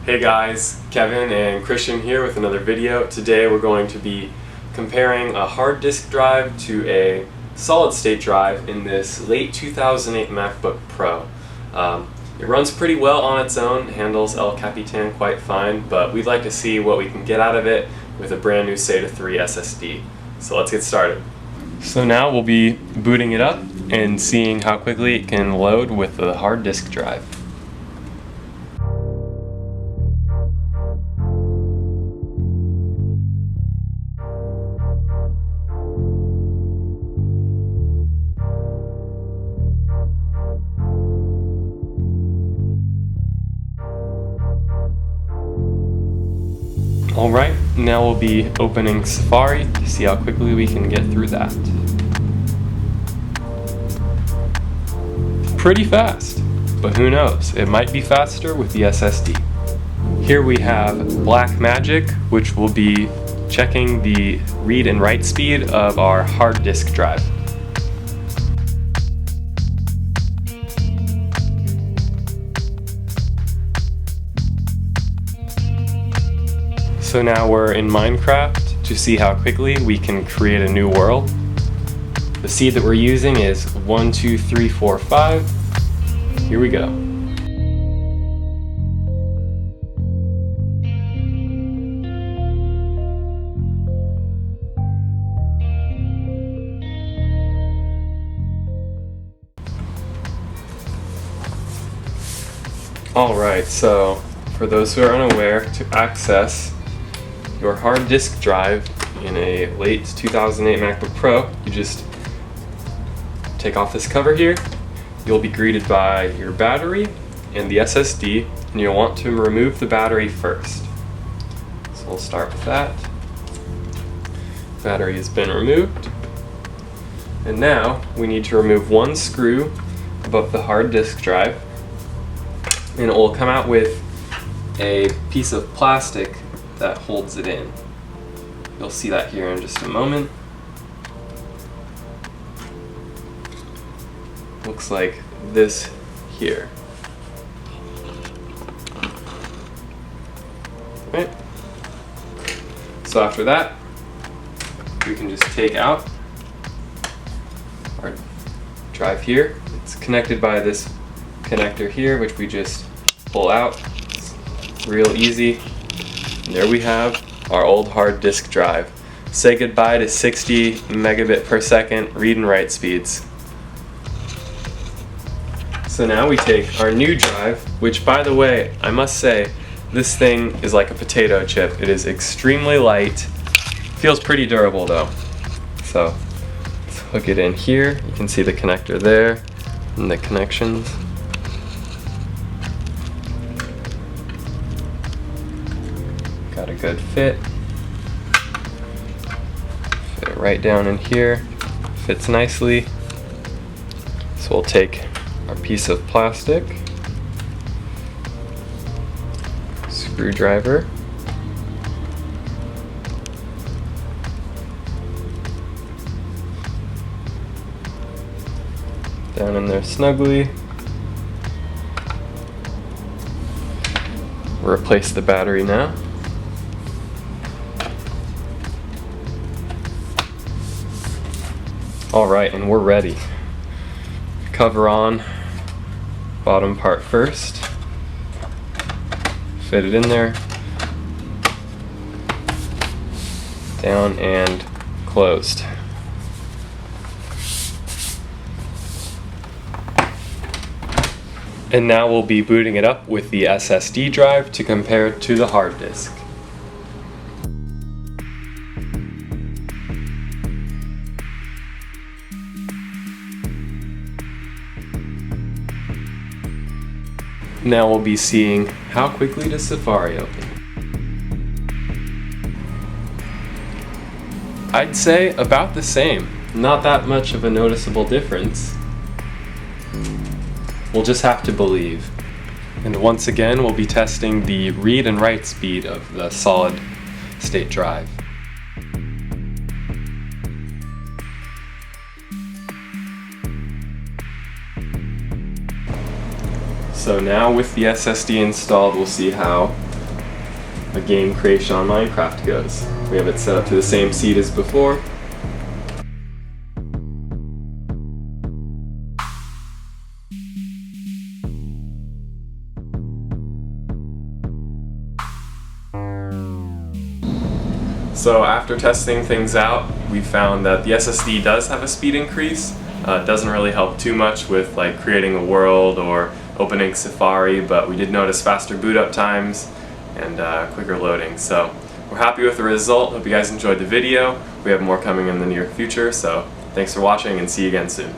Hey guys, Kevin and Christian here with another video. Today we're going to be comparing a hard disk drive to a solid state drive in this late 2008 MacBook Pro. It runs pretty well on its own, handles El Capitan quite fine, but we'd like to see what we can get out of it with a brand new SATA 3 SSD. So let's get started. So now we'll be booting it up and seeing how quickly it can load with the hard disk drive. Alright, now we'll be opening Safari to see how quickly we can get through that. Pretty fast, but who knows, it might be faster with the SSD. Here we have Blackmagic, which will be checking the read and write speed of our hard disk drive. So now we're in Minecraft to see how quickly we can create a new world. The seed that we're using is 1, 2, 3, 4, 5. Here we go. Alright, so for those who are unaware, to access your hard disk drive in a late 2008 MacBook Pro, you just take off this cover here. You'll be greeted by your battery and the SSD, and you'll want to remove the battery first. So we'll start with that. Battery has been removed. And now we need to remove one screw above the hard disk drive, and it will come out with a piece of plastic that holds it in. You'll see that here in just a moment. Looks like this here. Right. So after that, we can just take out our drive here. It's connected by this connector here, which we just pull out. It's real easy. And there we have our old hard disk drive. Say goodbye to 60 megabit per second read and write speeds. So now we take our new drive, which, by the way, I must say, this thing is like a potato chip. It is extremely light. Feels pretty durable though. So let's hook it in here. You can see the connector there and the connections. Got a good fit. Fit it right down in here. Fits nicely. So we'll take our piece of plastic, screwdriver, down in there snugly. Replace the battery now. Alright, and we're ready. Cover on, bottom part first. Fit it in there. Down and closed. And now we'll be booting it up with the SSD drive to compare it to the hard disk. Now we'll be seeing how quickly does Safari open. I'd say about the same. Not that much of a noticeable difference. We'll just have to believe. And once again, we'll be testing the read and write speed of the solid state drive. So now with the SSD installed, we'll see how a game creation on Minecraft goes. We have it set up to the same seed as before. So after testing things out, we found that the SSD does have a speed increase. It doesn't really help too much with like creating a world or opening Safari, but we did notice faster boot up times and quicker loading. So we're happy with the result. Hope you guys enjoyed the video. We have more coming in the near future, so thanks for watching and see you again soon.